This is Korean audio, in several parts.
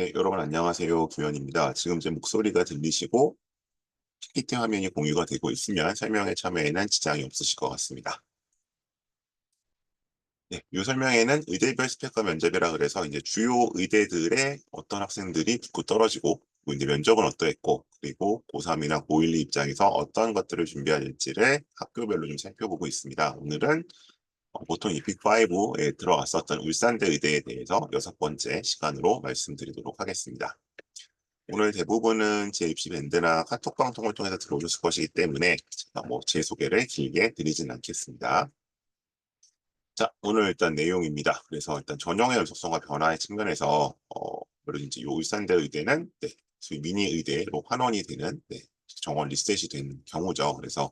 네, 여러분 안녕하세요. 규현입니다. 지금 제 목소리가 들리시고 PPT 화면이 공유가 되고 있으면 설명에 참여에는 지장이 없으실 것 같습니다. 네, 이 설명에는 의대별 스펙과 면접이라 그래서 이제 주요 의대들의 어떤 학생들이 붙고 떨어지고 그리고 이제 면접은 어떠했고 그리고 고3이나 고1 입장에서 어떤 것들을 준비해야 될지를 학교별로 좀 살펴보고 있습니다. 오늘은 보통 이 빅5에 들어갔었던 울산대 의대에 대해서 6번째 시간으로 말씀드리도록 하겠습니다. 오늘 대부분은 제 입시 밴드나 카톡 방송을 통해서 들어오셨을 것이기 때문에 제 소개를 길게 드리진 않겠습니다. 자, 오늘 일단 내용입니다. 그래서 일단 전형의 연속성과 변화의 측면에서 그리고 이제 요 울산대 의대는 소위 미니 의대로 환원이 되는 정원 리셋이 된 경우죠. 그래서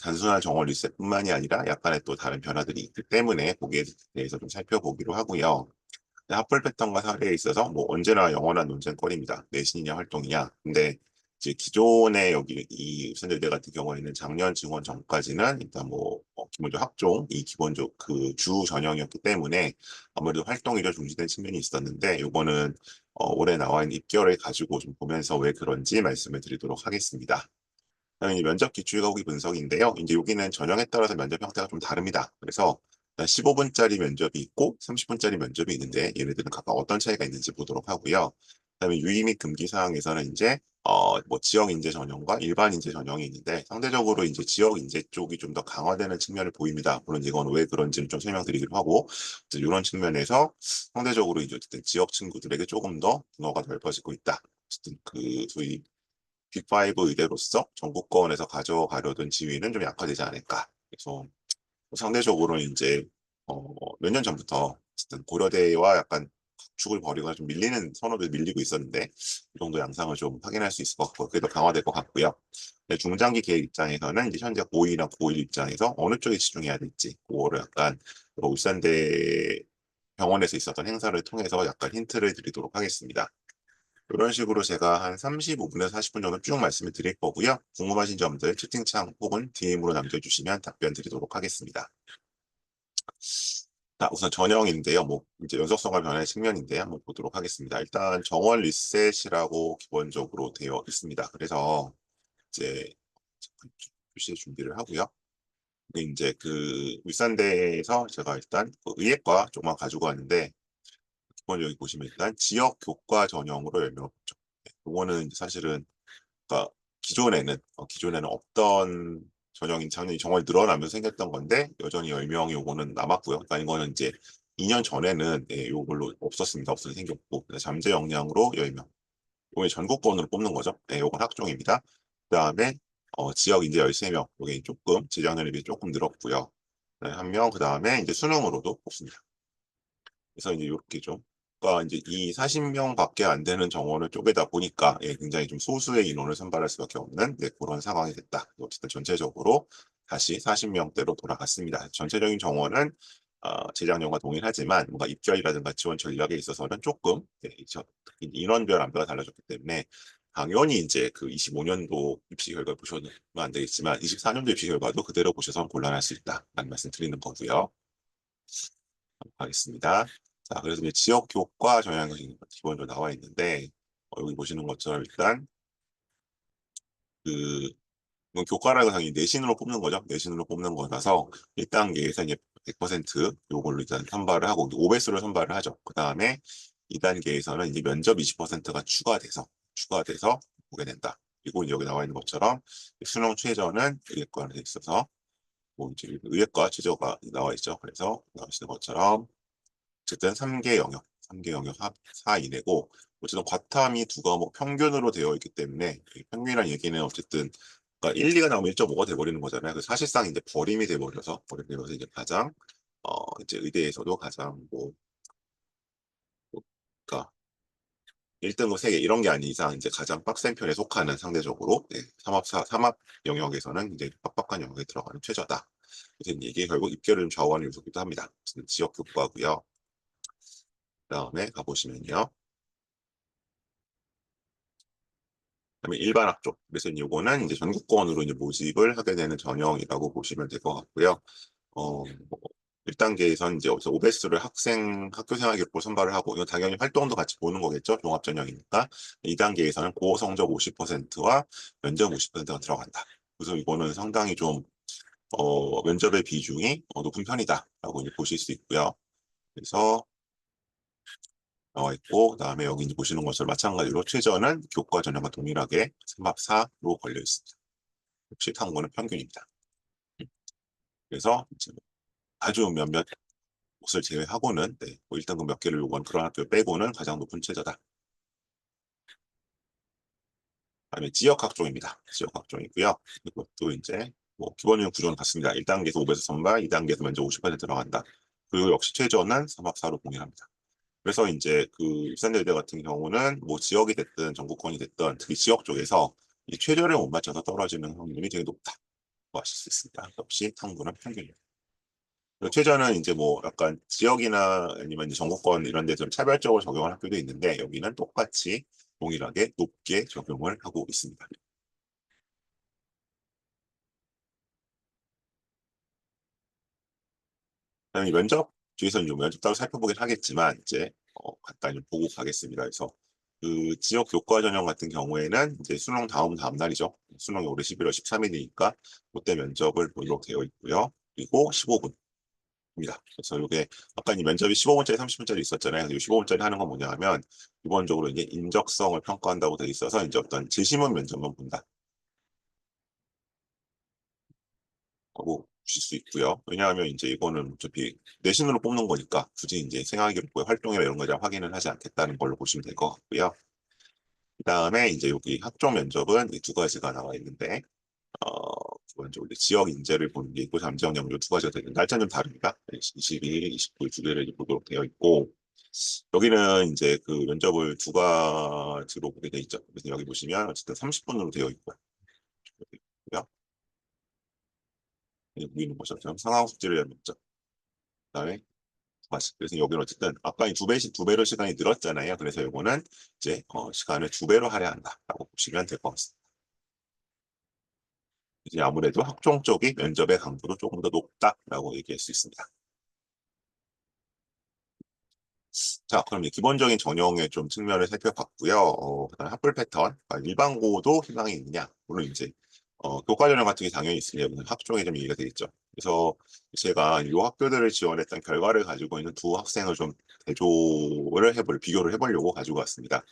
단순한 정원 리셋뿐만이 아니라 약간의 또 다른 변화들이 있기 때문에 거기에 대해서 좀 살펴보기로 하고요. 합불 패턴과 사례에 있어서 뭐 언제나 영원한 논쟁거리입니다. 내신이냐 활동이냐. 근데 이제 기존의 여기 이 선대대 같은 경우에는 작년 증원 전까지는 일단 기본적으로 학종이 기본적 그 주 전형이었기 때문에 아무래도 활동이 좀 중시된 측면이 있었는데 요거는 올해 나와 있는 입결을 가지고 좀 보면서 왜 그런지 말씀을 드리도록 하겠습니다. 그다음에 이제 면접 기출 거기 분석인데요. 이제 여기는 전형에 따라서 면접 형태가 좀 다릅니다. 그래서 15분짜리 면접이 있고 30분짜리 면접이 있는데 얘네들은 각각 어떤 차이가 있는지 보도록 하고요. 그다음에 유의 및 금기 사항에서는 이제 지역 인재 전형과 일반 인재 전형이 있는데 상대적으로 이제 지역 인재 쪽이 좀 더 강화되는 측면을 보입니다. 물론 이건 왜 그런지는 좀 설명드리기로 하고 이런 측면에서 상대적으로 이제 어쨌든 지역 친구들에게 조금 더 분호가 넓어지고 있다. 어쨌든 그 소위 빅5 의대로서 전국권에서 가져가려던 지위는 좀 약화되지 않을까. 그래서 상대적으로 이제 몇 년 전부터 어쨌든 고려대와 약간 축을 벌이거나 좀 밀리는 선호도 밀리고 있었는데 이 정도 양상을 좀 확인할 수 있을 것 같고 그게 더 강화될 것 같고요. 중장기 계획 입장에서는 이제 현재 고2나 고1 입장에서 어느 쪽에 집중해야 될지 그거를 약간 울산대 병원에서 있었던 행사를 통해서 약간 힌트를 드리도록 하겠습니다. 이런 식으로 제가 한 35분에서 40분 정도 쭉 말씀을 드릴 거고요. 궁금하신 점들 채팅창 혹은 DM으로 남겨주시면 답변 드리도록 하겠습니다. 자, 우선 전형인데요. 이제 연속성과 변화의 측면인데 한번 보도록 하겠습니다. 일단 정원 리셋이라고 기본적으로 되어 있습니다. 그래서 이제 잠깐 표시 준비를 하고요. 근데 이제 그 울산대에서 제가 일단 그 의예과 쪽만 가지고 왔는데 기본 여기 보시면 일단 지역 교과 전형으로 열명했죠. 이거는 사실은 그러니까 기존에는 없던 전형인 작년에 정말 늘어나면서 생겼던 건데 여전히 10명이 요거는 남았고요. 그러니까 이거는 이제 2년 전에는 요걸로 없었습니다. 없어서 생겼고 잠재 역량으로 10명. 요게 전국권으로 뽑는 거죠. 요건 학종입니다. 그다음에 지역 이제 13명. 요게 조금 재작년에 비해 조금 늘었고요. 한 명, 그다음에 이제 수능으로도 뽑습니다. 그래서 이제 이렇게 좀, 그러니까 이제 이 40명밖에 안 되는 정원을 쪼개다 보니까 굉장히 좀 소수의 인원을 선발할 수밖에 없는 그런 상황이 됐다. 어쨌든 전체적으로 다시 40명대로 돌아갔습니다. 전체적인 정원은 재작년과 동일하지만 뭔가 입결이라든가 지원 전략에 있어서는 조금 인원별 안배가 달라졌기 때문에 당연히 이제 그 25년도 입시 결과 보셔도 안 되겠지만 24년도 입시 결과도 그대로 보셔서 곤란할 수 있다라는 말씀 드리는 거고요. 하겠습니다. 자, 그래서 이제 지역 교과 전형이 기본적으로 나와 있는데 여기 보시는 것처럼 일단 그 이건 교과라고 당연히 내신으로 뽑는 거죠. 내신으로 뽑는 거라서 1단계에서 이제 100% 요걸로 일단 선발을 하고 5배수를 선발을 하죠. 그 다음에 2단계에서는 이제 면접 20%가 추가돼서 보게 된다. 그리고 여기 나와 있는 것처럼 수능 최저는 의예과에 있어서 이제 의예과 최저가 나와 있죠. 그래서 나오시는 것처럼 어쨌든 3개 영역 4 이내고 어쨌든 과탐이 두 과목 평균으로 되어 있기 때문에 평균이라는 얘기는 어쨌든 그러니까 1, 2가 나오면 1.5가 돼버리는 거잖아요. 그래서 사실상 이제 버림이 돼버려서 이제 가장 이제 의대에서도 가장 그러니까 1등급 3개 이런 게 아닌 이상 이제 가장 빡센 편에 속하는 상대적으로 삼합 영역에서는 이제 빡빡한 영역에 들어가는 최저다. 그래서 이게 결국 입결을 좀 좌우하는 요소기도 합니다. 지역 교과고요. 그다음에 가보시면요. 그다음에 일반 학종. 그래서 이거는 이제 전국권으로 이제 모집을 하게 되는 전형이라고 보시면 될 것 같고요. 뭐 1단계에서는 이제 5배수를 학교 생활 기록부 선발을 하고, 이거 당연히 활동도 같이 보는 거겠죠. 종합 전형이니까. 2단계에서는 고성적 50%와 면접 50%가 들어간다. 그래서 이거는 상당히 좀 면접의 비중이 높은 편이다라고 이제 보실 수 있고요. 그래서 나와 있고, 그다음에 여기 이제 보시는 것처럼 마찬가지로 최저는 교과 전형과 동일하게 3합4로 걸려 있습니다. 역시 탐구는 평균입니다. 그래서 이제 아주 몇몇 곳을 제외하고는 뭐 일단 그 몇 개를 요구한 그런 학교 빼고는 가장 높은 최저다. 그다음에 지역 학종입니다. 지역 학종이고요. 이것도 이제 뭐 기본적인 구조는 같습니다. 1단계에서 5배수 선발, 2단계에서 면접 50% 들어간다. 그리고 역시 최저는 3합4로 동일합니다. 그래서 이제 그 일산여대 같은 경우는 뭐 지역이 됐든 전국권이 됐든 특히 지역 쪽에서 이 최저를 못 맞춰서 떨어지는 확률이 되게 높다고 하실 수 있습니다. 역시 탐구는 평균입니다. 최저는 이제 뭐 약간 지역이나 아니면 이제 전국권 이런 데서 차별적으로 적용할 학교도 있는데 여기는 똑같이 동일하게 높게 적용을 하고 있습니다. 그다음에 면접 뒤에서 이제 면접 따로 살펴보긴 하겠지만 이제 간단히 보고 가겠습니다. 그래서 그 지역 교과 전형 같은 경우에는 이제 수능 다음 날이죠. 수능이 올해 11월 13일이니까 그때 면접을 보도록 되어 있고요. 그리고 15분입니다. 그래서 이게 아까 이 면접이 15분짜리 30분짜리 있었잖아요. 이 15분짜리 하는 건 뭐냐 하면 기본적으로 이제 인적성을 평가한다고 되어 있어서 이제 어떤 질시문 면접만 본다. 하고 보실 수 있고요. 왜냐하면 이제 이거는 어차피 내신으로 뽑는 거니까 굳이 이제 생활기록부의 활동이나 이런 거를 확인을 하지 않겠다는 걸로 보시면 될 것 같고요. 그다음에 이제 여기 학종 면접은 이 두 가지가 나와 있는데 기본적으로 이제 지역 인재를 보는 게 있고 잠재형 영역 두 가지가 되는 날짜는 좀 다릅니다. 22일, 29일 두 개를 보도록 되어 있고 여기는 이제 그 면접을 두 가지로 보게 돼 있죠. 그래서 여기 보시면 어쨌든 30분으로 되어 있고요. 여기 있는 것처럼 상황 숙지를 위한 면접. 그다음에 그래서 여기는 어쨌든 아까 두 배로 시간이 늘었잖아요. 그래서 요거는 이제 시간을 두 배로 할애한다라고 보시면 될 것 같습니다. 이제 아무래도 학종 쪽이 면접의 강도도 조금 더 높다라고 얘기할 수 있습니다. 자, 그럼 이제 기본적인 전형의 좀 측면을 살펴봤고요. 그다음 학불 패턴, 일반고도 희망이 있느냐? 물론 이제 교과 전형 같은 게 당연히 있으니 학종에 좀 얘기가 되겠죠. 그래서 제가 이 학교들을 지원했던 결과를 가지고 있는 두 학생을 좀 비교를 해보려고 가지고 왔습니다.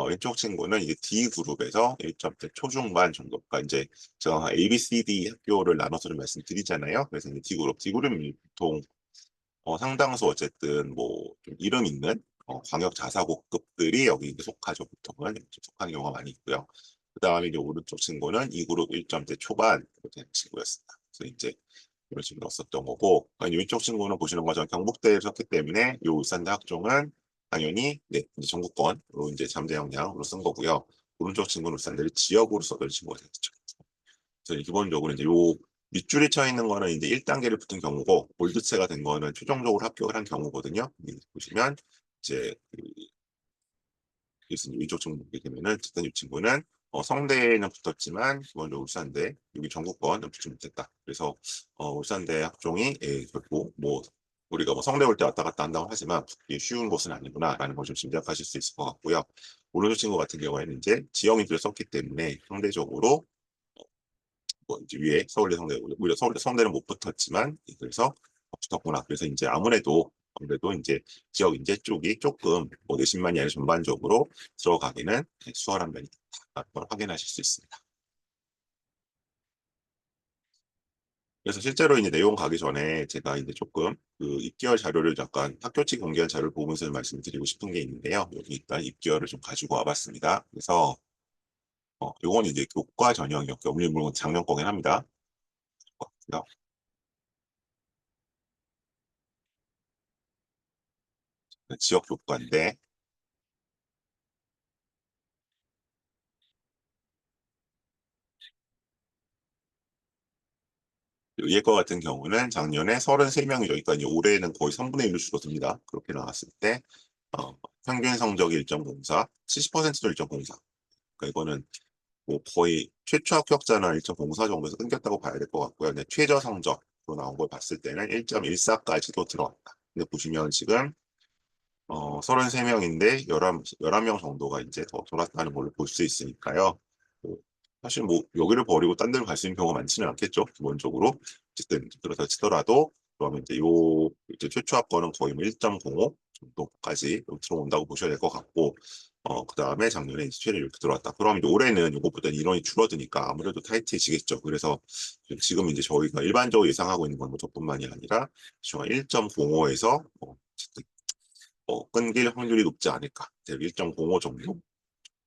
왼쪽 친구는 이제 D 그룹에서 1점대 초중반 정도, 그러니까 이제 제가 A, B, C, D 학교를 나눠서 좀 말씀드리잖아요. 그래서 이제 D 그룹이 보통 상당수 어쨌든 뭐 좀 이름 있는 광역 자사고급들이 여기 이제 속하죠. 보통은 속하는 경우가 많이 있고요. 그 다음에 이제 오른쪽 친구는 이 그룹 1점대 초반 된 친구였습니다. 그래서 이제 이런 식으로 넣었었던 거고, 아니, 왼쪽 친구는 보시는 것처럼 경북대에 썼기 때문에 이 울산대 학종은 당연히 네, 이제 전국권으로 이제 잠재 역량으로 쓴 거고요. 오른쪽 친구는 울산대를 지역으로 써둔 친구가 되겠죠. 그래서 기본적으로 이제 요 밑줄이 쳐 있는 거는 이제 1단계를 붙은 경우고 골드체가 된 거는 최종적으로 합격을 한 경우거든요. 보시면 이제 그래서 이쪽 친구 보게 되면은 어쨌든 이 친구는 성대에는 붙었지만 기본적으로 울산대 여기 전국권은 붙지 못했다. 그래서 울산대 학종이 결국 뭐 우리가 뭐 성대 올 때 왔다 갔다 한다고 하지만 이게 쉬운 곳은 아니구나라는 걸 좀 짐작하실 수 있을 것 같고요. 오른쪽 친구 같은 경우에는 이제 지역 인수를 썼기 때문에 상대적으로 뭐 이제 위에 서울대 성대 오히려 서울대 성대는 못 붙었지만 그래서 붙었구나. 그래서 이제 아무래도 이제 지역 인재 쪽이 조금 뭐 내신만이 아니라 전반적으로 들어가기는 수월한 면이 있다는 걸 확인하실 수 있습니다. 그래서 실제로 이제 내용 가기 전에 제가 이제 조금 그 입결 자료를 잠깐 학교 측 공개한 자료를 보면서 말씀드리고 싶은 게 있는데요. 여기 일단 입결을 좀 가지고 와봤습니다. 그래서 요건 이제 교과 전형이었고 물론 작년 거긴 합니다. 지역 교과인데 얘과 같은 경우는 작년에 33명이죠. 그러니까 이제 올해는 거의 3분의 1로 줄어듭니다. 그렇게 나왔을 때 평균 성적이 1.04, 70%도 1.04. 그러니까 이거는 뭐 거의 최초 합격자나 1.04 정도에서 끊겼다고 봐야 될 것 같고요. 근데 최저 성적 나온 걸 봤을 때는 1.14까지도 들어왔다. 근데 보시면 지금 33명인데 11명 정도가 이제 더 돌았다는 걸로 볼 수 있으니까요. 뭐, 사실 뭐 여기를 버리고 딴 데로 갈 수 있는 경우가 많지는 않겠죠. 기본적으로. 어쨌든 그렇다 치더라도 그러면 이제 이제 최초 합권은 거의 뭐 1.05 정도까지 들어온다고 보셔야 될 것 같고 그다음에 작년에 이제 최대 이렇게 들어왔다. 그럼 이제 올해는 이것보다 인원이 줄어드니까 아무래도 타이트해지겠죠. 그래서 지금 이제 저희가 일반적으로 예상하고 있는 건 뭐 저뿐만이 아니라 1.05에서 어쨌든 끊길 확률이 높지 않을까. 1.05 정도,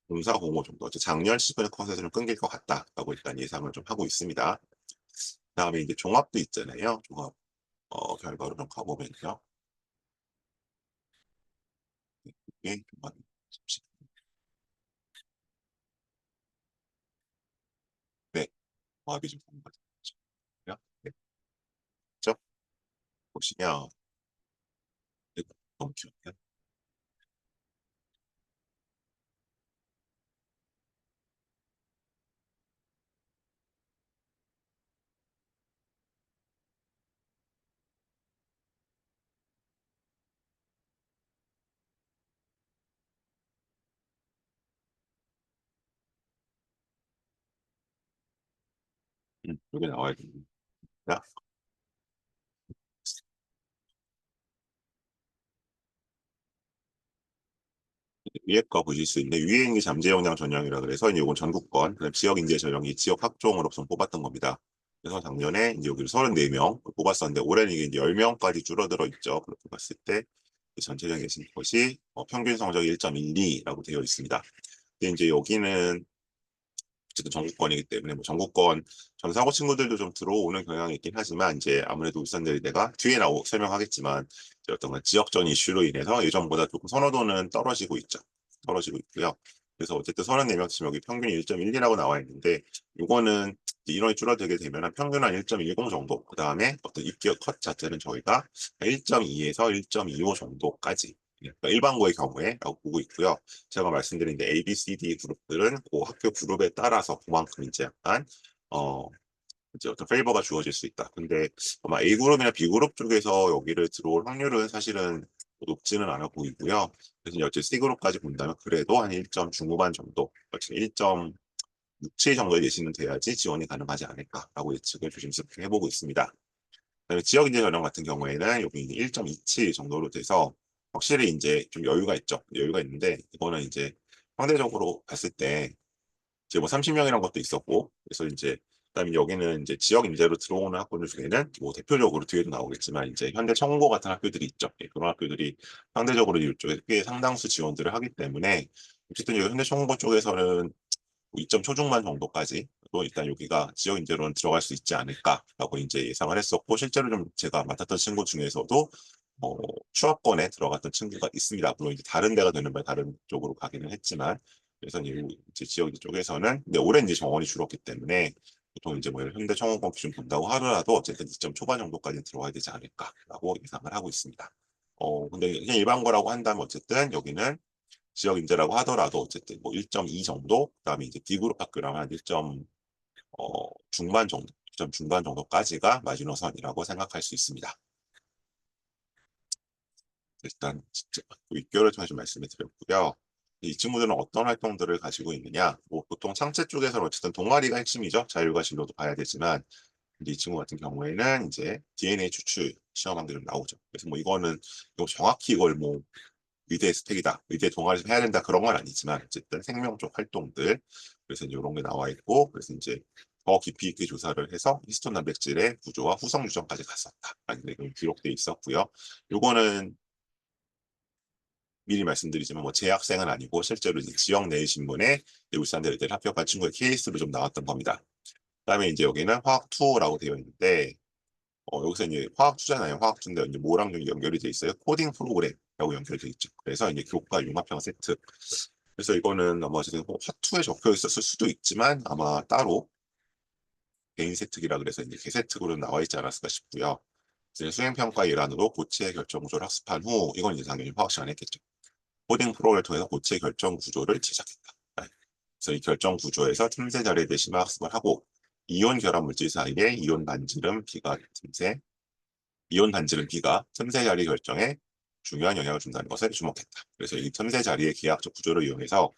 0.405 정도. 작년 시즌 컷에서는 끊길 것 같다라고 일단 예상을 좀 하고 있습니다. 그다음에 이제 종합도 있잖아요. 종합 결과로 좀 가보면요. 이게 종합 네, 종합이 좀 보는 거죠. 네, 그렇죠? 보시면 너무 길어요. 여기 나와야 됩니다. 위에 거 보실 수 있는데 위에 있는 게 잠재 역량 전형이라 그래서 이제 이건 전국권, 그다음 지역 인재 전형이 지역 학종으로서 뽑았던 겁니다. 그래서 작년에 이제 여기를 34명 뽑았었는데 올해는 이게 이제 10명까지 줄어들어 있죠. 그렇게 봤을 때 전체적인 것이 평균 성적이 1.12라고 되어 있습니다. 근데 이제 여기는 어쨌든 전국권이기 때문에 뭐 전국권 전사고 친구들도 좀 들어오는 경향이 있긴 하지만 이제 아무래도 울산대리대가 뒤에 설명하겠지만 이제 어떤 지역적 이슈로 인해서 예전보다 조금 선호도는 떨어지고 있죠. 떨어지고 있고요. 그래서 어쨌든 34명 치면 여기 평균이 1.12라고 나와 있는데 이거는 인원이 줄어들게 되면 한 평균 한 1.10 정도 그 다음에 어떤 입기업 컷 자체는 저희가 1.2에서 1.25 정도까지 그러니까 일반고의 경우에라고 보고 있고요. 제가 말씀드린 이제 A, B, C, D 그룹들은 그 학교 그룹에 따라서 그만큼 이제 약간 어 이제 어떤 페이버가 주어질 수 있다. 근데 아마 A 그룹이나 B 그룹 쪽에서 여기를 들어올 확률은 사실은 높지는 않아 보이고요. 그래서 어째 C 그룹까지 본다면 그래도 한 1점 중후반 정도, 1.67 정도의 예시는 돼야지 지원이 가능하지 않을까라고 예측을 조심스럽게 해보고 있습니다. 그다음에 지역 인재 전형 같은 경우에는 여기 1.27 정도로 돼서 확실히 이제 좀 여유가 있죠. 여유가 있는데 이거는 이제 상대적으로 봤을 때 이제 뭐 30명이란 것도 있었고 그래서 이제 그다음에 여기는 이제 지역 인재로 들어오는 학교들 중에는 뭐 대표적으로 뒤에도 나오겠지만 이제 현대 청고 같은 학교들이 있죠. 예, 그런 학교들이 상대적으로 이쪽에 꽤 상당수 지원들을 하기 때문에 어쨌든 이 현대 청고 쪽에서는 2점 초중반 정도까지 또 일단 여기가 지역 인재로는 들어갈 수 있지 않을까라고 이제 예상을 했었고 실제로 좀 제가 맡았던 친구 중에서도 추합권에 들어갔던 친구가 있습니다. 물론 이제 다른 데가 되는 바에 다른 쪽으로 가기는 했지만 그래서 이제 지역 쪽에서는 근데 올해 이제 정원이 줄었기 때문에 보통 이제 뭐 현대 청원권 기준 본다고 하더라도 어쨌든 2점 초반 정도까지 들어가야 되지 않을까라고 예상을 하고 있습니다. 근데 그냥 일반고라고 한다면 어쨌든 여기는 지역 인재라고 하더라도 어쨌든 뭐 1.2 정도, 그다음에 이제 D그룹 학교라면 한 1점 중반 정도, 1점 중반 정도까지가 마지노선이라고 생각할 수 있습니다. 일단 진짜 윗결을 통해서 말씀을 드렸고요. 이 친구들은 어떤 활동들을 가지고 있느냐? 뭐 보통 창체 쪽에서는 어쨌든 동아리가 핵심이죠. 자율과 진로도 봐야 되지만 이 친구 같은 경우에는 이제 DNA 추출 시험한 게 좀 나오죠. 그래서 뭐 이거 정확히 이걸 뭐 의대 스택이다, 의대 동아리에서 해야 된다 그런 건 아니지만 어쨌든 생명 쪽 활동들 그래서 이제 이런 게 나와 있고 그래서 이제 더 깊이 있게 조사를 해서 히스톤 단백질의 구조와 후성 유전까지 갔었다. 라는 게 기록돼 있었고요. 요거는 미리 말씀드리지만 뭐 재학생은 아니고 실제로 이제 지역 내의 신문에 울산대를 합격한 친구의 케이스로 좀 나왔던 겁니다. 그다음에 이제 여기는 화학 2라고 되어 있는데 여기서 이제 화학 투잖아요. 화학 투인데 이제 뭐랑 좀 연결이 돼 있어요. 코딩 프로그램하고 연결돼 있죠. 그래서 이제 교과 융합형 세트. 그래서 이거는 아마 어쨌든 화투에 적혀 있었을 수도 있지만 아마 따로 개인 세특이라 그래서 이제 개세특으로 나와 있지 않았을까 싶고요. 이제 수행평가 일환으로 고체 결정 구조를 학습한 후 이건 이제 당연히 화학 시간에 했겠죠. 코딩 프로그램을 통해서 고체 결정 구조를 제작했다. 네. 그래서 이 결정 구조에서 틈새 자리에 대해 심화 학습을 하고 이온 결합 물질 사이에 이온 반지름 B가 틈새 자리 결정에 중요한 영향을 준다는 것을 주목했다. 그래서 이 틈새 자리의 기하학적 구조를 이용해서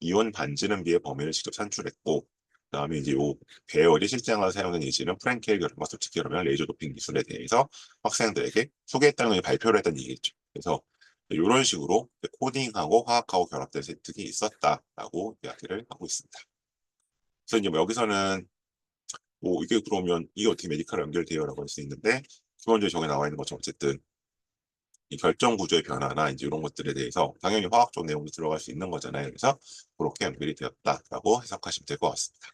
이온 반지름 B의 범위를 직접 산출했고, 그다음에 이제 요 배열이 실생활에 사용된 예시는 프랭켈 결합과 소치 결합이나 레이저 도핑 기술에 대해서 학생들에게 소개했다는 걸 발표를 했다는 얘기겠죠. 그래서 이런 식으로 코딩하고 화학하고 결합된 세특이 있었다라고 이야기를 하고 있습니다. 그래서 이제 뭐 여기서는 뭐 이게 그러면 이게 어떻게 메디칼 연결돼요라고 할 수 있는데, 기본적으로 저기 나와 있는 것처럼 어쨌든 이 결정 구조의 변화나 이제 이런 것들에 대해서 당연히 화학적 내용도 들어갈 수 있는 거잖아요. 그래서 그렇게 연결이 되었다라고 해석하시면 될 것 같습니다.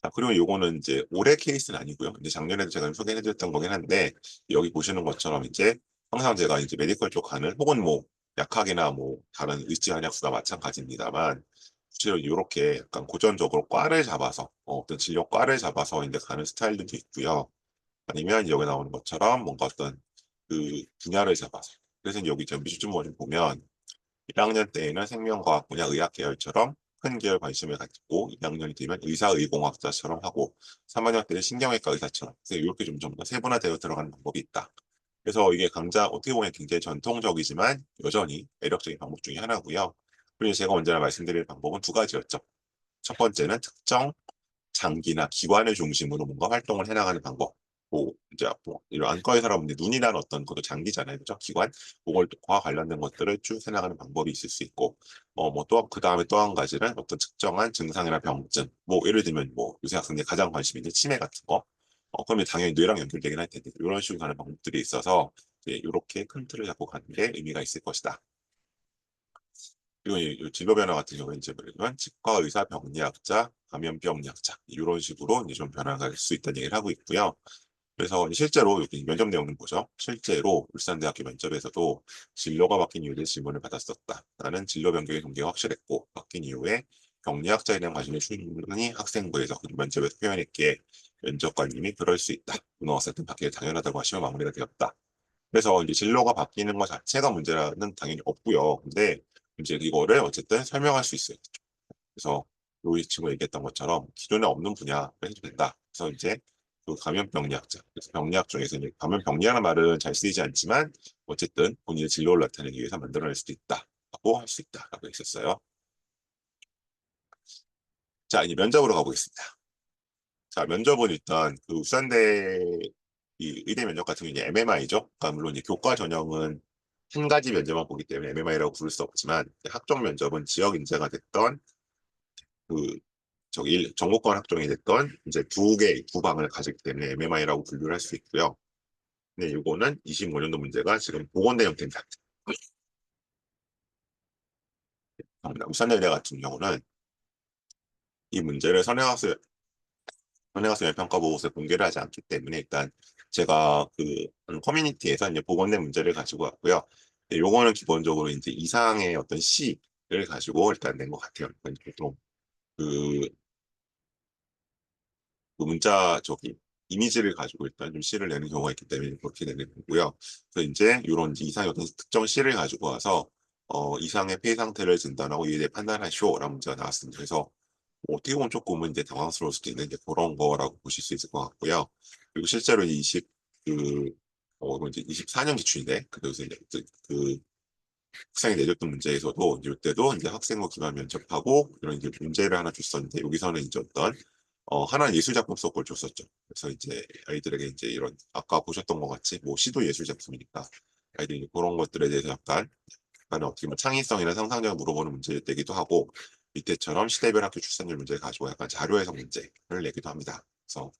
자, 그리고 요거는 이제 올해 케이스는 아니고요. 이제 작년에도 제가 소개해드렸던 거긴 한데, 여기 보시는 것처럼 이제 항상 제가 이제 메디컬 쪽 가는 혹은 뭐 약학이나 뭐 다른 의지 한약수나 마찬가지입니다만, 구체적으로 이렇게 약간 고전적으로 과를 잡아서 어떤 진료과를 잡아서 이제 가는 스타일들도 있고요. 아니면 여기 나오는 것처럼 뭔가 어떤 그 분야를 잡아서. 그래서 여기 전비주점을 좀 보면 1학년 때에는 생명과학 분야 의학 계열처럼 큰 계열 관심을 갖고 2학년이 되면 의사의공학자처럼 하고 3학년 때는 신경외과 의사처럼 그래서 이렇게 좀 더 세분화되어 들어가는 방법이 있다. 그래서 이게 강좌 어떻게 보면 굉장히 전통적이지만 여전히 매력적인 방법 중에 하나고요. 그리고 제가 언제나 말씀드릴 방법은 두 가지였죠. 첫 번째는 특정 장기나 기관을 중심으로 뭔가 활동을 해나가는 방법. 뭐 이제 뭐 이런 안과의 사람인데 눈이란 어떤 것도 장기잖아요, 그죠? 기관, 그걸과 관련된 것들을 쭉 해나가는 방법이 있을 수 있고, 뭐 또 그 다음에 또 한 가지는 어떤 특정한 증상이나 병증, 뭐 예를 들면 뭐 요새 학생들이 가장 관심 있는 치매 같은 거, 그러면 당연히 뇌랑 연결되긴 할 텐데 이런 식으로 가는 방법들이 있어서 이렇게 큰 틀을 잡고 가는 게 의미가 있을 것이다. 그리고 이 진로 변화 같은 경우는 이제 뭐냐면 치과 의사 병리학자, 감염병리학자 이런 식으로 이제 좀 변화가 될 수 있다는 얘기를 하고 있고요. 그래서 실제로 여기 면접 내용은 뭐죠? 실제로 울산대학교 면접에서도 진로가 바뀐 이유에 질문을 받았었다. 나는 진로 변경의 동기가 확실했고 바뀐 이후에 병리학자에 대한 관심이 충분히 학생부에서 면접에서 표현했기에 면접관님이 그럴 수 있다. 고등학생 때 바뀌게 당연하다고 하시며 마무리가 되었다. 그래서 이제 진로가 바뀌는 것 자체가 문제는 당연히 없고요. 근데 이제 이거를 어쨌든 설명할 수 있어요. 그래서 이 친구가 얘기했던 것처럼 기존에 없는 분야를 해도 된다. 그래서 이제 그 감염병리학자, 그래서 병리학 중에서 이제 감염병리라는 말은 잘 쓰이지 않지만 어쨌든 본인의 진로를 나타내기 위해서 만들어낼 수도 있다라고 할 수 있다라고 했었어요. 자, 이제 면접으로 가보겠습니다. 자, 면접은 일단 그 울산대 이 의대 면접 같은 경우는 MMI죠. 그러니까 물론 이제 교과 전형은 한 가지 면접만 보기 때문에 MMI라고 부를 수 없지만 학종 면접은 지역 인재가 됐던 그 정보권 학종이 됐던 이제 두 방을 가지기 때문에 MMI라고 분류를 할 수 있고요. 근데 이거는 25년도 문제가 지금 보건대 형태입니다. 울산대대 같은 경우는 이 문제를 선행학습 평가 보고서에 공개를 하지 않기 때문에 일단 제가 그 커뮤니티에서 이제 보건대 문제를 가지고 왔고요. 요거는 기본적으로 이제 이상의 어떤 시를 가지고 일단 낸 것 같아요. 그러니까 보통 그, 그 문자 저기 이미지를 가지고 일단 좀 시를 내는 경우가 있기 때문에 그렇게 내는 거고요. 그래서 이제 이런 이상의 어떤 특정 시를 가지고 와서 이상의 폐 상태를 진단하고 이에 대해 판단하시오라는 문제가 나왔습니다. 그래서 어떻게 보면 조금은 이제 당황스러울 수도 있는 게 그런 거라고 보실 수 있을 것 같고요. 그리고 실제로 그, 이제 24년 기출인데, 그래서 이제 그 학생이 내줬던 문제에서도 이때도 이제 학생부 기반 면접하고 이런 이제 문제를 하나 줬었는데, 여기서는 이제 어떤, 하나는 예술작품 속 걸 줬었죠. 그래서 이제 아이들에게 이제 이런, 아까 보셨던 것 같이, 뭐 시도 예술작품이니까, 아이들이 그런 것들에 대해서 약간 어떻게 보면 창의성이나 상상력을 물어보는 문제를 내기도 하고 밑에처럼 시대별 학교 출산율 문제를 가지고 약간 자료 해석 문제를 내기도 합니다. 그래서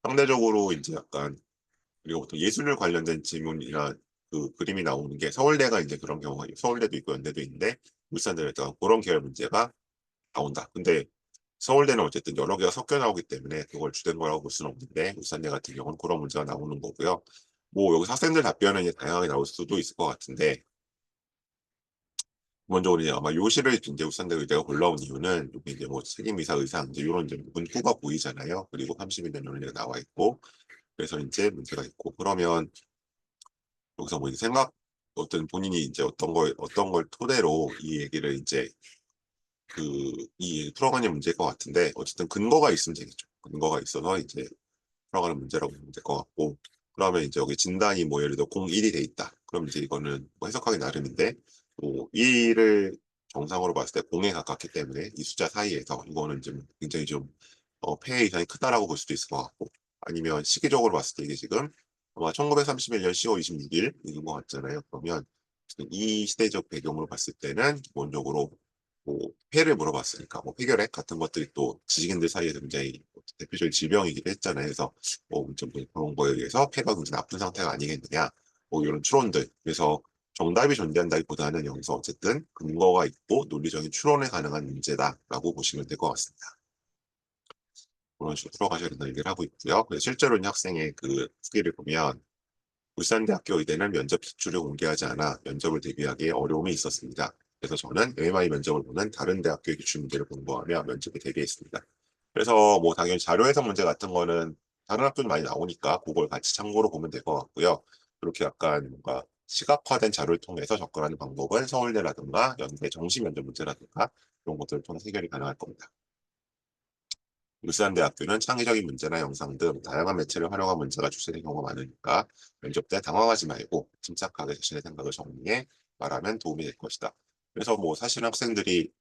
상대적으로 이제 약간 그리고 또 예술을 관련된 질문이나 그 그림이 나오는 게 서울대가 이제 그런 경우가 서울대도 있고 연대도 있는데 울산대도 그런 계열 문제가 나온다. 근데 서울대는 어쨌든 여러 개가 섞여 나오기 때문에 그걸 주된 거라고 볼 수는 없는데 울산대 같은 경우는 그런 문제가 나오는 거고요. 뭐 여기 학생들 답변은 이제 다양하게 나올 수도 있을 것 같은데 기본적으로 이제 아마 요시를 이제 울산대 의대가 골라온 이유는 여기 이제 뭐 책임의사 의상 이제 이런 이제 문구가 보이잖아요. 그리고 30일 논리가 나와 있고 그래서 이제 문제가 있고 그러면 여기서 뭐 이제 생각 어떤 본인이 이제 어떤 걸 토대로 이 얘기를 이제 이 풀어가는 문제일 것 같은데, 어쨌든 근거가 있으면 되겠죠. 근거가 있어서 이제 풀어가는 문제라고 보면 될 것 같고, 그러면 이제 여기 진단이 뭐 예를 들어 01이 돼 있다. 그럼 이제 이거는 뭐 해석하기 나름인데, 뭐 1을 정상으로 봤을 때 0에 가깝기 때문에 이 숫자 사이에서 이거는 좀 굉장히 좀 폐해 이상이 크다라고 볼 수도 있을 것 같고, 아니면 시기적으로 봤을 때 이게 지금 아마 1931년 10월 26일인 것 같잖아요. 그러면 이 시대적 배경으로 봤을 때는 기본적으로 뭐 폐를 물어봤으니까 뭐 폐결핵 같은 것들이 또 지식인들 사이에서 굉장히 대표적인 질병이기도 했잖아요. 그래서 뭐좀 그런 거에 의해서 폐가 굉장히 나쁜 상태가 아니겠느냐, 뭐 이런 추론들. 그래서 정답이 존재한다기보다는 여기서 어쨌든 근거가 있고 논리적인 추론에 가능한 문제다라고 보시면 될 것 같습니다. 그런 식으로 풀어가셔야 된다는 얘기를 하고 있고요. 그래서 실제로 이 학생의 그 후기를 보면 울산대학교 의대는 면접 기출을 공개하지 않아 면접을 대비하기에 어려움이 있었습니다. 그래서 저는 MMI 면접을 보는 다른 대학교의 기출 문제를 공부하며 면접에 대비했습니다. 그래서 뭐 당연히 자료 해석 문제 같은 거는 다른 학교도 많이 나오니까 그걸 같이 참고로 보면 될 것 같고요. 그렇게 약간 뭔가 시각화된 자료를 통해서 접근하는 방법은 서울대라든가 연대 정시 면접 문제라든가 이런 것들을 통해 해결이 가능할 겁니다. 울산대학교는 창의적인 문제나 영상 등 다양한 매체를 활용한 문제가 출제된 경우가 많으니까 면접 때 당황하지 말고 침착하게 자신의 생각을 정리해 말하면 도움이 될 것이다. 그래서 뭐 사실 학생들이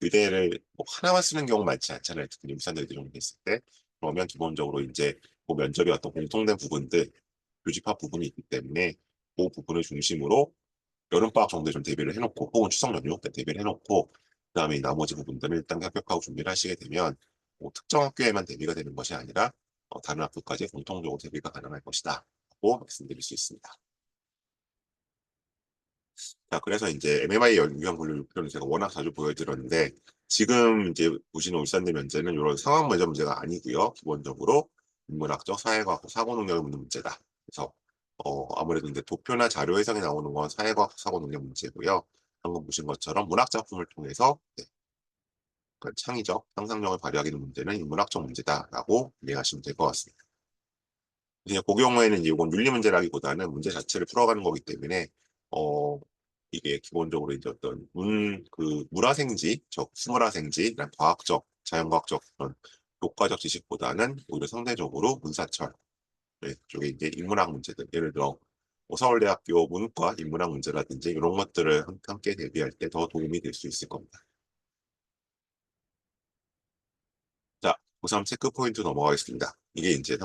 의대를 뭐 하나만 쓰는 경우 많지 않잖아요. 특히 울산대 정도 있을 때. 그러면 기본적으로 이제 그 면접이 어떤 공통된 부분들, 교집합 부분이 있기 때문에 그 부분을 중심으로 여름방학 정도에 좀 대비를 해놓고 혹은 추석 연휴 때 대비를 해놓고 그다음에 나머지 부분들을 일단 합격하고 준비를 하시게 되면 뭐 특정 학교에만 대비가 되는 것이 아니라 다른 학교까지 공통적으로 대비가 가능할 것이다 라고 말씀드릴 수 있습니다. 자, 그래서 이제 MMI 유형 분류 목표는 제가 워낙 자주 보여드렸는데 지금 이제 보시는 울산대 면제는 이런 상황 면접 문제가 아니고요. 기본적으로 인문학적, 사회과학, 사고능력을 묻는 문제다. 그래서 아무래도 이제 도표나 자료 해석이 나오는 건 사회과학, 사고능력 문제고요. 방금 보신 것처럼 문학 작품을 통해서 그러니까 창의적 상상력을 발휘하기 위한 문제는 인문학적 문제다라고 이해하시면 될 것 같습니다. 그냥 그 경우에는 이건 윤리 문제라기보다는 문제 자체를 풀어가는 거기 때문에 어 이게 기본적으로 이제 어떤 물화생지, 즉 수물화생지, 과학적, 자연과학적 그런 교과적 지식보다는 오히려 상대적으로 문사철 쪽에 이제 인문학 문제들, 예를 들어 뭐 서울대학교 문과 인문학 문제라든지 이런 것들을 함께 대비할 때 더 도움이 될 수 있을 겁니다. 자, 고3 체크 포인트 넘어가겠습니다. 이게 이제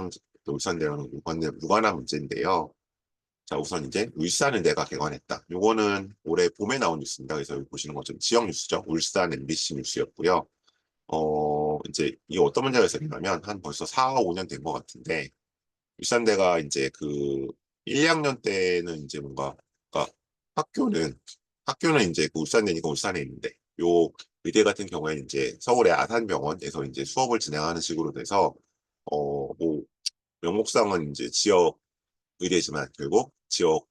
울산대랑 무관한 문제인데요. 자, 우선 이제 울산의대가 개관했다. 요거는 올해 봄에 나온 뉴스입니다. 그래서 여기 보시는 것처럼 지역 뉴스죠. 울산 MBC 뉴스였고요. 이제 이게 어떤 문제가 있었냐면 한 벌써 4, 5년 된 것 같은데 울산대가 이제 그 1, 2학년 때는 이제 뭔가 그러니까 학교는 이제 그 울산대니까 울산에 있는데 요 의대 같은 경우에는 이제 서울의 아산병원에서 이제 수업을 진행하는 식으로 돼서 뭐 명목상은 이제 지역 의대지만 결국 지역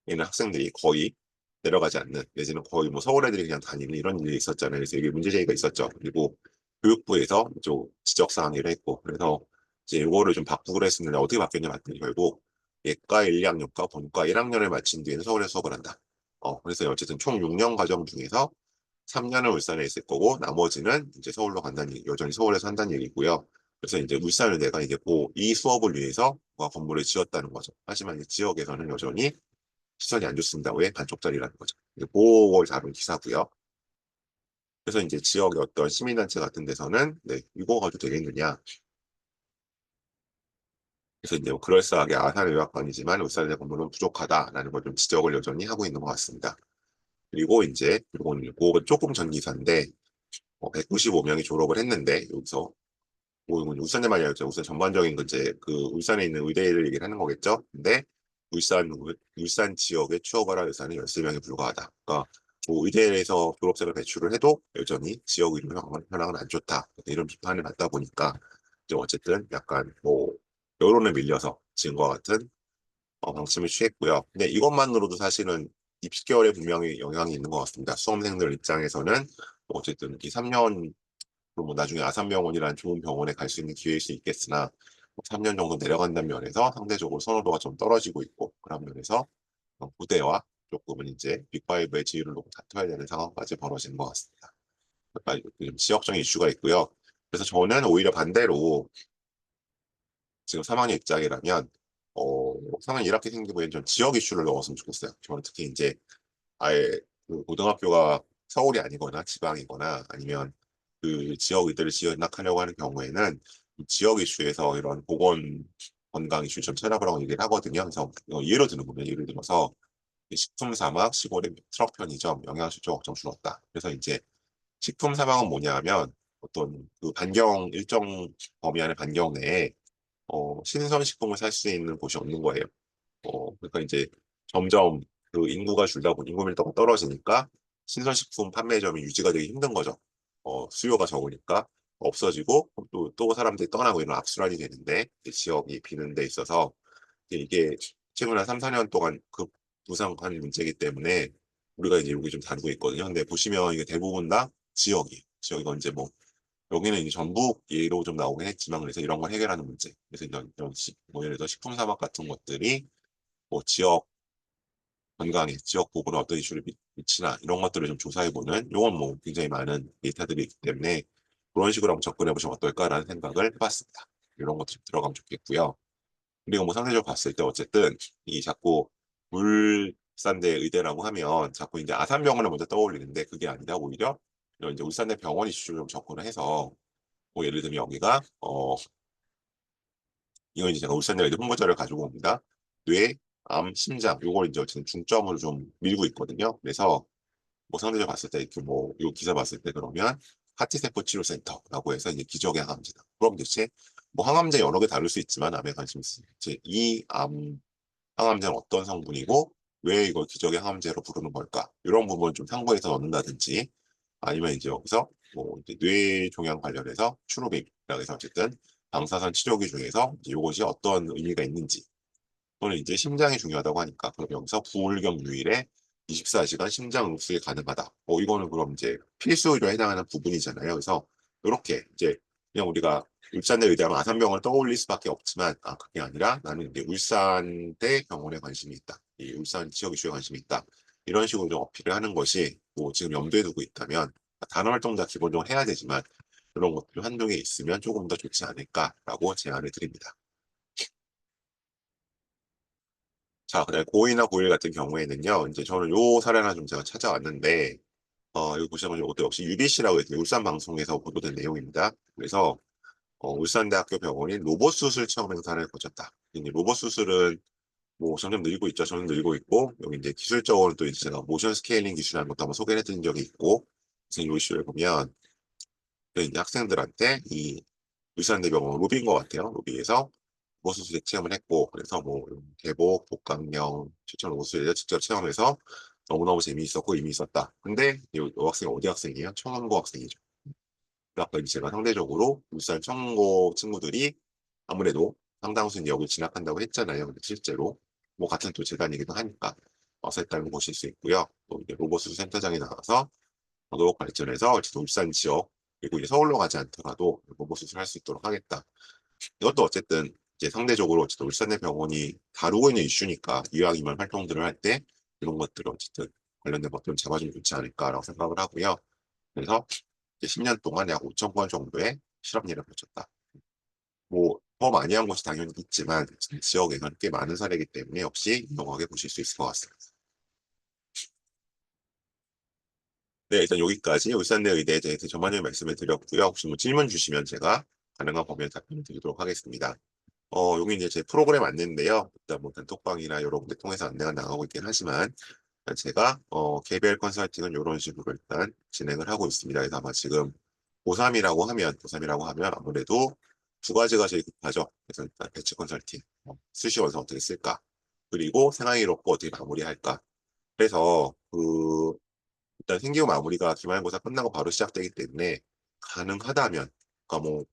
있는 학생들이 거의 내려가지 않는 내지는 거의 뭐 서울 애들이 그냥 다니는 이런 일이 있었잖아요. 그래서 이게 문제제기가 있었죠. 그리고 교육부에서 좀 지적사항을 했고 그래서 이제 이거를 좀 바꾸기로 했었는데 어떻게 바뀌었냐 봤더니 결국 예과 1, 2학년과 본과 1학년을 마친 뒤에는 서울에 수업을 한다. 그래서 어쨌든 총 6년 과정 중에서 3년을 울산에 있을 거고 나머지는 이제 서울로 간다는 얘기, 여전히 서울에서 한다는 얘기고요. 그래서 이제 울산을 내가 이제 이 수업을 위해서 건물을 지었다는 거죠. 하지만 이 지역에서는 여전히 시선이 안 좋습니다. 왜? 반쪽짜리라는 거죠. 그걸 다룬 기사고요. 그래서 이제 지역의 어떤 시민단체 같은 데서는 네, 이거 가지고 되겠느냐. 그래서 이제 뭐 그럴싸하게 아산의학관이지만 울산의 건물은 부족하다라는 걸 좀 지적을 여전히 하고 있는 것 같습니다. 그리고 이제 그리고 그건 조금 전 기사인데 195명이 졸업을 했는데 여기서 뭐 이건 울산에만 아니라 울산 전반적인 그 이제 그 울산에 있는 의대를 얘기를 하는 거겠죠. 근데 울산 지역의 취업을 할 의사는 13명에 불과하다. 그러니까 뭐 의대에서 졸업생을 배출을 해도 여전히 지역 의료 현황은 안 좋다. 이런 비판을 받다 보니까 이제 어쨌든 약간 뭐 여론에 밀려서 지금과 같은 방침을 취했고요. 근데 이것만으로도 사실은 입시결에 분명히 영향이 있는 것 같습니다. 수험생들 입장에서는 뭐 어쨌든 이 3년 뭐 나중에 아산병원이라는 좋은 병원에 갈 수 있는 기회일 수 있겠으나 3년 정도 내려간다는 면에서 상대적으로 선호도가 좀 떨어지고 있고 그런 면에서 부대와 조금은 이제 빅5의 지위를 놓고 다퉈야 되는 상황까지 벌어지는 것 같습니다. 약간 좀 지역적인 이슈가 있고요. 그래서 저는 오히려 반대로 지금 3학년 입장이라면 3학년 1학기 생기부에 좀 지역 이슈를 넣었으면 좋겠어요. 저는 특히 이제 아예 그 고등학교가 서울이 아니거나 지방이거나 아니면 그 지역 의대를 진학하려고 하는 경우에는 이 지역 이슈에서 이런 보건 건강 이슈 좀 찾아보라고 얘기를 하거든요. 그래서 예로 드는 거면 예를 들어서 식품 사막, 시골의 트럭 편의점, 영양실조 걱정 줄었다. 그래서 이제 식품 사막은 뭐냐 하면 어떤 그 반경 일정 범위 안의 반경 내에 신선 식품을 살 수 있는 곳이 없는 거예요. 그러니까 이제 점점 그 인구가 줄다 보니 인구 밀도가 떨어지니까 신선식품 판매점이 유지가 되기 힘든 거죠. 수요가 적으니까 없어지고 또 사람들이 떠나고 이런 악순환이 되는데 지역이 비는 데 있어서 이게 최근 한 3, 4년 동안 급부상한 문제이기 때문에 우리가 이제 여기 좀 다루고 있거든요. 근데 보시면 이게 대부분 다 지역이에요. 지역이 이제 뭐 여기는 이제 전북 예로 좀 나오긴 했지만 그래서 이런 걸 해결하는 문제. 그래서 이런 뭐 예를 들어 식품 사막 같은 것들이 뭐 지역 건강에 지역 보건에 어떤 이슈를 미치나 이런 것들을 좀 조사해보는 이건 뭐 굉장히 많은 데이터들이 있기 때문에 그런 식으로 한번 접근해보시면 어떨까라는 생각을 해봤습니다. 이런 것들 들어가면 좋겠고요. 그리고 뭐 상대적으로 봤을 때 어쨌든 이 자꾸 울산대 의대라고 하면 자꾸 이제 아산병원을 먼저 떠올리는데 그게 아니라 오히려 이런 이제 울산대 병원 이슈를 좀 접근을 해서 뭐 예를 들면 여기가 이건 이제 제가 울산대 의대 홍보자를 가지고 옵니다. 뇌, 암, 심장 요걸 이제 어쨌든 중점으로 좀 밀고 있거든요. 그래서 뭐 상대적으로 봤을 때 이렇게 뭐 요 기사 봤을 때 그러면 하트세포 치료센터라고 해서 이제 기적의 항암제다. 그럼 대체 뭐 항암제 여러 개 다룰 수 있지만 암에 관심 있으면 이암 항암제는 어떤 성분이고 왜 이걸 기적의 항암제로 부르는 걸까? 이런 부분을 좀 상부에서 넣는다든지 아니면 이제 여기서 뭐 이제 뇌 종양 관련해서 추노빅이라고 해서 어쨌든 방사선 치료기 중에서 이제 이것이 어떤 의미가 있는지 또는 이제 심장이 중요하다고 하니까 그럼 여기서 부울경 유일에 24시간 심장 응급수술이 가능하다. 이거는 그럼 이제 필수 의료에 해당하는 부분이잖아요. 그래서 이렇게 이제 그냥 우리가 울산대 의대하면 아산병원을 떠올릴 수밖에 없지만 그게 아니라 나는 이제 울산대 병원에 관심이 있다. 이 울산 지역 이슈에 관심이 있다. 이런 식으로 좀 어필을 하는 것이 뭐 지금 염두에 두고 있다면 단어 활동 다 기본적으로 해야 되지만 그런 것들 한두 개 있으면 조금 더 좋지 않을까라고 제안을 드립니다. 자, 그다음에 고2나 고1 같은 경우에는요, 이제 저는 요 사례 하나 좀 제가 찾아왔는데, 여기 보시면 이것도 역시 UBC라고 해서 울산 방송에서 보도된 내용입니다. 그래서, 울산대학교 병원이 로봇 수술 체험 행사를 거쳤다. 이제 로봇 수술은 뭐 점점 늘고 있죠. 점점 늘고 있고, 여기 이제 기술적으로 또 이제 제가 모션 스케일링 기술이라는 것도 한번 소개를 해드린 적이 있고, 그래서 이 이슈를 보면, 이제 학생들한테 이 울산대병원 로비인 것 같아요. 로비에서 로봇수술 체험을 했고 그래서 뭐 개복, 복강령, 추천 로봇수술 직접 체험해서 너무너무 재미있었고 의미 있었다. 근데 이 여학생이 어디 학생이에요? 청원고 학생이죠. 아까 제가 상대적으로 울산 청원고 친구들이 아무래도 상당수는 여기 진학한다고 했잖아요. 근데 실제로 뭐 같은 또 재단이기도 하니까 와서 했다는 보실 수 있고요. 또 이제 로봇수술 센터장에 나가서 로봇 발전해서 어쨌든 울산 지역 그리고 이제 서울로 가지 않더라도 로봇수술 할 수 있도록 하겠다. 이것도 어쨌든 이제 상대적으로 어쨌든 울산대 병원이 다루고 있는 이슈니까 이왕이면 활동들을 할 때 이런 것들을 어쨌든 관련된 것들을 잡아주면 좋지 않을까라고 생각을 하고요. 그래서 이제 10년 동안 약 5천 건 정도의 실업률을 거쳤다. 뭐 더 많이 한 곳이 당연히 있지만 지역에는 꽤 많은 사례이기 때문에 역시 유용하게 보실 수 있을 것 같습니다. 네, 일단 여기까지 울산대 의대에 대해서 전반적인 말씀을 드렸고요. 혹시 뭐 질문 주시면 제가 가능한 범위에 답변을 드리도록 하겠습니다. 여기 이제 제 프로그램 안내인데요. 일단 뭐 단톡방이나 여러 군데 통해서 안내가 나가고 있긴 하지만 일단 제가 개별 컨설팅은 이런 식으로 일단 진행을 하고 있습니다. 그래서 아마 지금 고3이라고 하면 아무래도 두 가지가 제일 급하죠. 그래서 일단 배치 컨설팅, 수시 원서 어떻게 쓸까, 그리고 생활기록부 어떻게 마무리할까. 그래서 일단 생기부 마무리가 기말고사 끝나고 바로 시작되기 때문에 가능하다면, 그러니까 뭐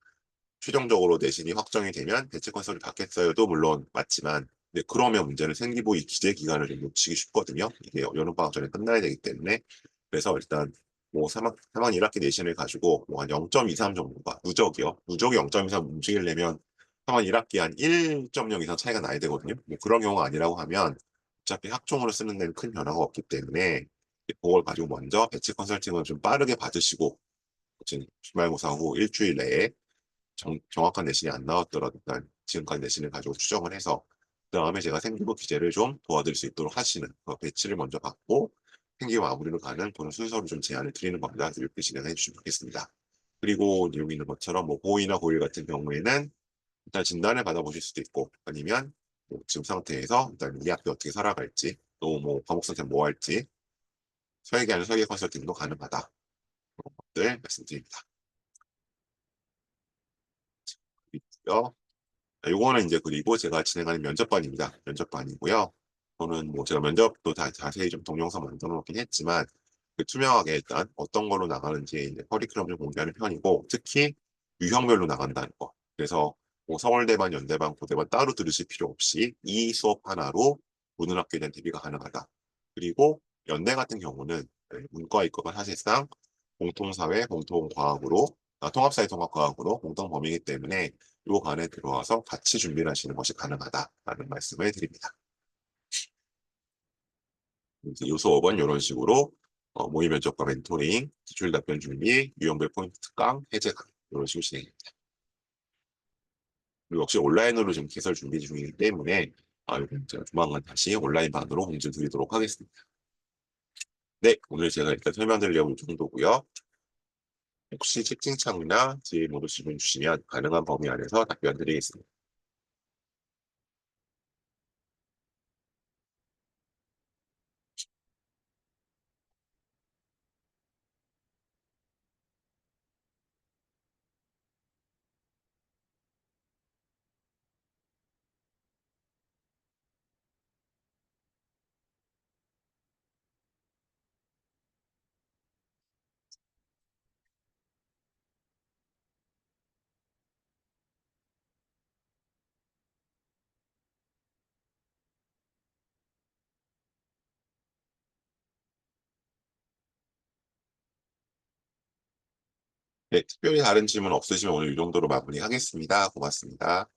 최종적으로 내신이 확정이 되면 대체 건설을 받겠어요도 물론 맞지만 근데 그러면 문제는 생기부 이 기재 기간을 좀 놓치기 쉽거든요. 이게 여름방학 전에 끝나야 되기 때문에 그래서 일단 뭐 사막 1학기 내신을 가지고 뭐 한 0.23 정도가 누적이요. 누적이 0.23 움직이려면 사막 1학기 한 1.0 이상 차이가 나야 되거든요. 뭐 그런 경우가 아니라고 하면 어차피 학종으로 쓰는 데는 큰 변화가 없기 때문에 그걸 가지고 먼저 배치 컨설팅을 좀 빠르게 받으시고 기말고사 후 일주일 내에 정확한 내신이 안 나왔더라도 일단 지금까지 내신을 가지고 추정을 해서 그다음에 제가 생기부 기재를 좀 도와드릴 수 있도록 하시는 그 배치를 먼저 받고 생기부 마무리로 가는 그런 순서를 좀 제안을 드리는 겁니다. 이렇게 진행해 주시면 좋겠습니다. 그리고 여기 있는 것처럼 뭐 고2나 고1 같은 경우에는 일단 진단을 받아보실 수도 있고 아니면 뭐 지금 상태에서 일단 이 학교 어떻게 살아갈지 또 뭐 과목 선택 뭐 할지 설계 아니면 설계 컨설팅도 가능하다. 그런 것들 말씀드립니다. 있고요. 요거는 이제 그리고 제가 진행하는 면접반입니다. 면접반이고요. 저는 뭐 제가 면접도 다 자세히 좀 동영상 만들어 놓긴 했지만 그 투명하게 일단 어떤 걸로 나가는지 이제 커리큘럼을 공개하는 편이고 특히 유형별로 나간다는 거. 그래서 뭐 서울대반, 연대반, 고대반 따로 들으실 필요 없이 이 수업 하나로 모든 학교에 대한 대비가 가능하다. 그리고 연대 같은 경우는 문과 이과가 사실상 공통사회, 공통과학으로 통합사회 통합과학으로 공통 범위이기 때문에 요 반에 들어와서 같이 준비를 하시는 것이 가능하다라는 말씀을 드립니다. 요 수업은 이런 식으로 모의 면접과 멘토링, 기출 답변 준비, 유형별 포인트 특강, 해제 강 이런 식으로 진행됩니다. 그리고 역시 온라인으로 지금 개설 준비 중이기 때문에 이건 제가 조만간 다시 온라인반으로 공지 드리도록 하겠습니다. 네, 오늘 제가 일단 설명드리려고 이 정도고요. 혹시 채팅창이나 질의 모두 질문 주시면 가능한 범위 안에서 답변 드리겠습니다. 네, 특별히 다른 질문 없으시면 오늘 이 정도로 마무리하겠습니다. 고맙습니다.